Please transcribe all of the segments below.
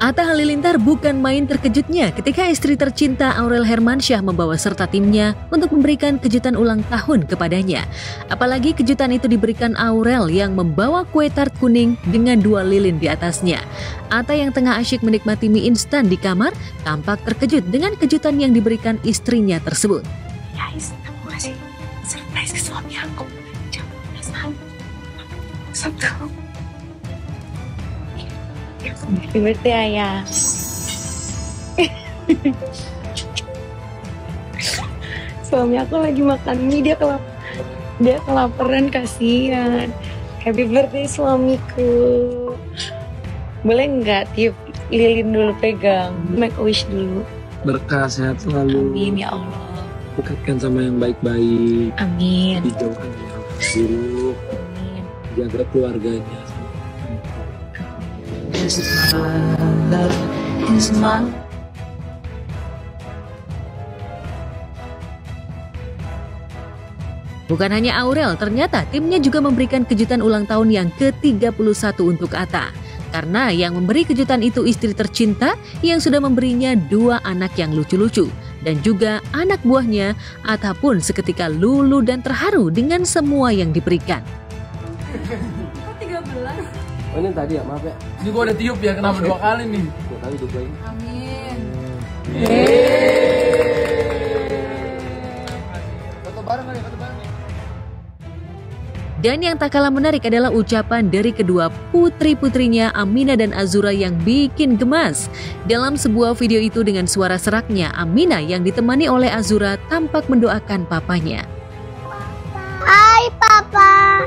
Atta Halilintar bukan main terkejutnya ketika istri tercinta Aurel Hermansyah membawa serta timnya untuk memberikan kejutan ulang tahun kepadanya. Apalagi kejutan itu diberikan Aurel yang membawa kue tart kuning dengan 2 lilin di atasnya. Atta yang tengah asyik menikmati mie instan di kamar tampak terkejut dengan kejutan yang diberikan istrinya tersebut. Guys, aku kasih surprise ke suami aku. Jangan penasaran. Satu. Happy birthday ayah. Suami aku lagi makan mie, dia kelaparan, kasihan. Happy birthday suamiku. Boleh nggak tiup lilin dulu, pegang, make a wish dulu. Berkah, sehat selalu. Amin ya Allah. Dekatkan sama yang baik-baik. Amin. Dijauhkan dari hal buruk. Amin. Jaga keluarganya. Bukan hanya Aurel, ternyata timnya juga memberikan kejutan ulang tahun yang ke-31 untuk Atta. Karena yang memberi kejutan itu istri tercinta yang sudah memberinya 2 anak yang lucu-lucu. Dan juga anak buahnya, Atta pun seketika luluh dan terharu dengan semua yang diberikan. Kok 13? Oh, ini tadi ya, maaf ya. Ini gua udah tiup ya, kenapa 2 kali nih? 2 kali duplain. Amin. Foto bareng kali, foto bareng. Dan yang tak kalah menarik adalah ucapan dari kedua putri-putrinya Aminah dan Azura yang bikin gemas. Dalam sebuah video itu dengan suara seraknya, Aminah yang ditemani oleh Azura tampak mendoakan papanya. Hai Papa,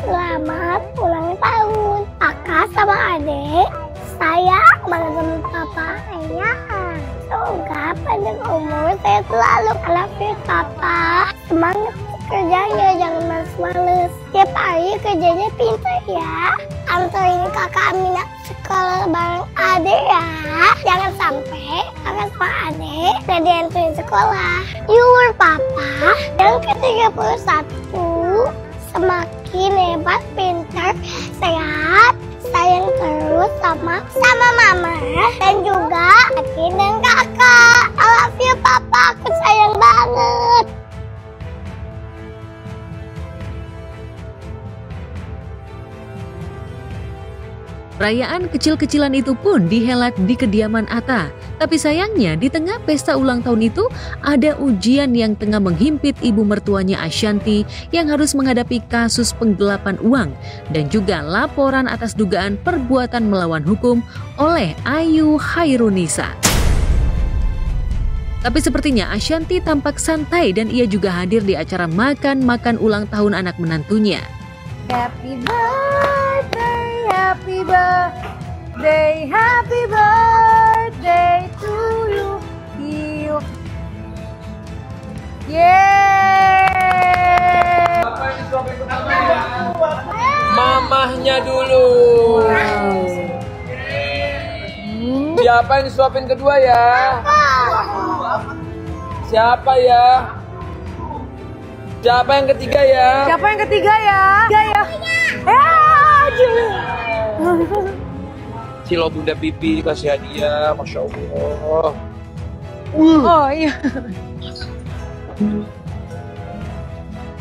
selamat ulang tahun. Kakak sama adik, sayang banget sama Papa. Ayah, semoga panjang umur, sehat selalu. I love you Papa. Semangat kerjanya, jangan males-males. Tiap hari kerjanya pintar ya. Anterin kakak Aminah sekolah bareng adik ya. Jangan sampai kakak sama adik gak dianterin sekolah. Your Papa yang ke-31 semakin hebat, pintar, sehat, sayang terus sama mama dan juga adik dan kakak. I love you Papa, aku sayang banget. Perayaan kecil-kecilan itu pun dihelat di kediaman Atta. Tapi sayangnya di tengah pesta ulang tahun itu ada ujian yang tengah menghimpit ibu mertuanya Ashanty yang harus menghadapi kasus penggelapan uang dan juga laporan atas dugaan perbuatan melawan hukum oleh Ayu Hairunisa. Tapi sepertinya Ashanty tampak santai dan ia juga hadir di acara makan-makan ulang tahun anak menantunya. Happy birthday, happy birthday, happy birthday to you. Yeay! Apa yang disuapin pertama ya? Mamahnya dulu. Siapa yang disuapin kedua ya? Siapa ya? Siapa yang ketiga ya? Siapa yang ketiga ya? Cilo Bunda Pipi dikasih hadiah, Masya Allah. Oh iya.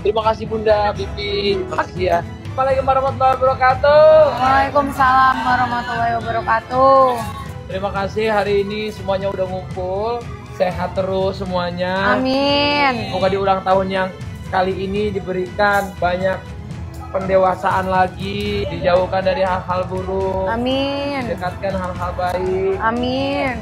Terima kasih Bunda Pipi, terima kasih ya. Assalamualaikum warahmatullahi wabarakatuh. Waalaikumsalam warahmatullahi wabarakatuh. Terima kasih, hari ini semuanya udah ngumpul. Sehat terus semuanya. Amin. Semoga di ulang tahun yang kali ini diberikan banyak pendewasaan lagi, dijauhkan dari hal-hal buruk. Amin. Dekatkan hal-hal baik. Amin.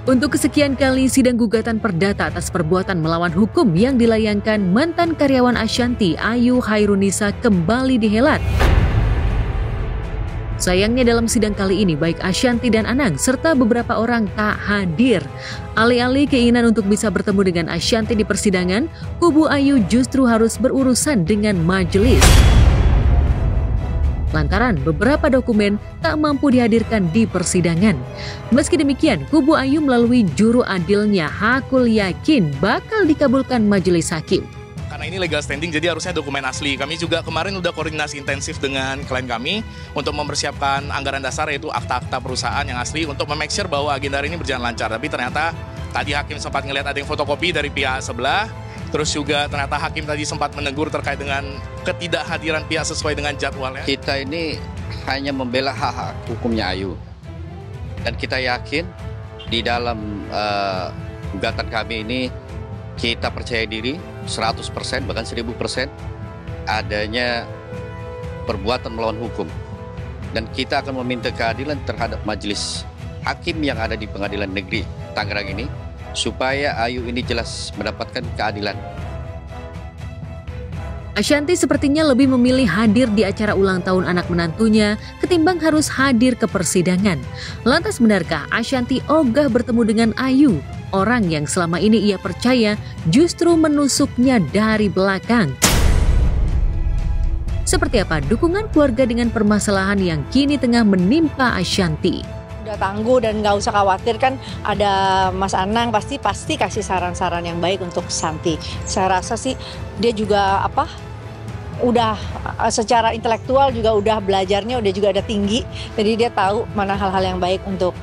Untuk kesekian kali sidang gugatan perdata atas perbuatan melawan hukum yang dilayangkan mantan karyawan Ashanty Ayu Hairunisa kembali dihelat. Sayangnya dalam sidang kali ini baik Ashanty dan Anang serta beberapa orang tak hadir. Alih-alih keinginan untuk bisa bertemu dengan Ashanty di persidangan, kubu Ayu justru harus berurusan dengan majelis. Lantaran beberapa dokumen tak mampu dihadirkan di persidangan. Meski demikian, kubu Ayu melalui juru adilnya Hakul yakin bakal dikabulkan majelis hakim. Karena ini legal standing, jadi harusnya dokumen asli. Kami juga kemarin udah koordinasi intensif dengan klien kami untuk mempersiapkan anggaran dasar, yaitu akta-akta perusahaan yang asli untuk make sure bahwa agenda hari ini berjalan lancar. Tapi ternyata tadi hakim sempat ngelihat ada yang fotokopi dari pihak sebelah. Terus juga ternyata hakim tadi sempat menegur terkait dengan ketidakhadiran pihak sesuai dengan jadwalnya. Kita ini hanya membela hak-hak hukumnya Ayu. Dan kita yakin di dalam gugatan kami ini kita percaya diri 100%, bahkan 1000% adanya perbuatan melawan hukum. Dan kita akan meminta keadilan terhadap majelis hakim yang ada di Pengadilan Negeri Tangerang ini, supaya Ayu ini jelas mendapatkan keadilan. Ashanti sepertinya lebih memilih hadir di acara ulang tahun anak menantunya ketimbang harus hadir ke persidangan. Lantas benarkah Ashanti ogah bertemu dengan Ayu, orang yang selama ini ia percaya justru menusuknya dari belakang? Seperti apa dukungan keluarga dengan permasalahan yang kini tengah menimpa Ashanti? Udah tangguh dan nggak usah khawatir, kan ada Mas Anang pasti kasih saran-saran yang baik untuk Santi. Saya rasa sih dia juga udah secara intelektual juga udah belajarnya udah juga ada tinggi, jadi dia tahu mana hal-hal yang baik untuk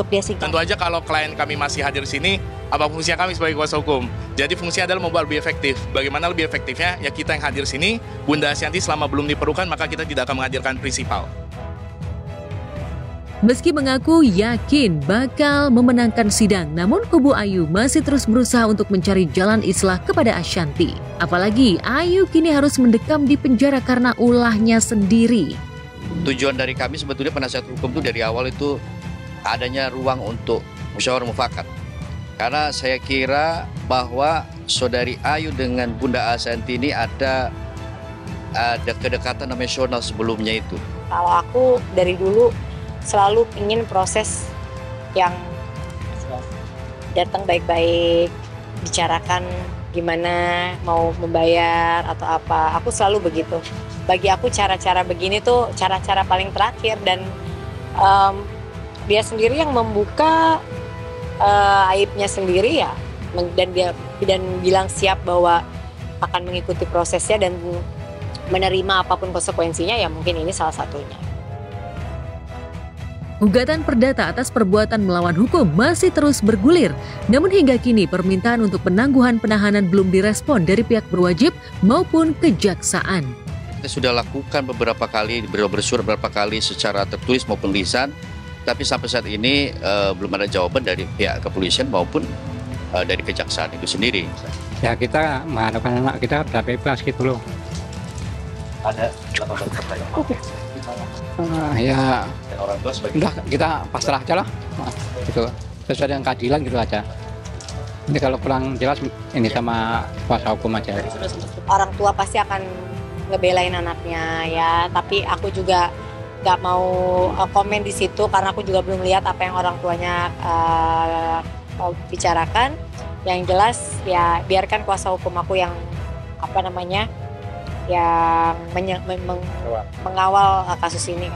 dia singkat. Tentu aja kalau klien kami masih hadir di sini, apa fungsinya kami sebagai kuasa hukum? Jadi fungsinya adalah membuat lebih efektif. Bagaimana lebih efektifnya? Ya kita yang hadir di sini, Bunda Ashanti selama belum diperlukan maka kita tidak akan menghadirkan prinsipal. Meski mengaku yakin bakal memenangkan sidang, namun kubu Ayu masih terus berusaha untuk mencari jalan islah kepada Ashanti. Apalagi Ayu kini harus mendekam di penjara karena ulahnya sendiri. Tujuan dari kami sebetulnya penasihat hukum itu dari awal itu adanya ruang untuk musyawarah mufakat. Karena saya kira bahwa saudari Ayu dengan Bunda Ashanti ini ada kedekatan emosional sebelumnya itu. Kalau aku dari dulu selalu ingin proses yang datang baik-baik, bicarakan gimana mau membayar atau apa. Aku selalu begitu. Bagi aku cara-cara begini tuh cara-cara paling terakhir, dan dia sendiri yang membuka aibnya sendiri ya, dan bilang siap bahwa akan mengikuti prosesnya dan menerima apapun konsekuensinya, ya mungkin ini salah satunya. Gugatan perdata atas perbuatan melawan hukum masih terus bergulir. Namun hingga kini permintaan untuk penangguhan penahanan belum direspon dari pihak berwajib maupun kejaksaan. Kita sudah lakukan beberapa kali, bersurat beberapa kali secara tertulis maupun lisan, tapi sampai saat ini belum ada jawaban dari pihak kepolisian maupun dari kejaksaan itu sendiri. Ya kita mengharapkan anak kita bebas gitu loh. Ada 18 pertanyaan. Ya udah kita pasrah aja lah, gitu, sesuai dengan keadilan gitu aja. Ini kalau kurang jelas ini sama kuasa hukum aja. Orang tua pasti akan ngebelain anaknya ya, tapi aku juga nggak mau komen di situ karena aku juga belum lihat apa yang orang tuanya mau bicarakan. Yang jelas ya biarkan kuasa hukum aku yang yang mengawal kasus ini.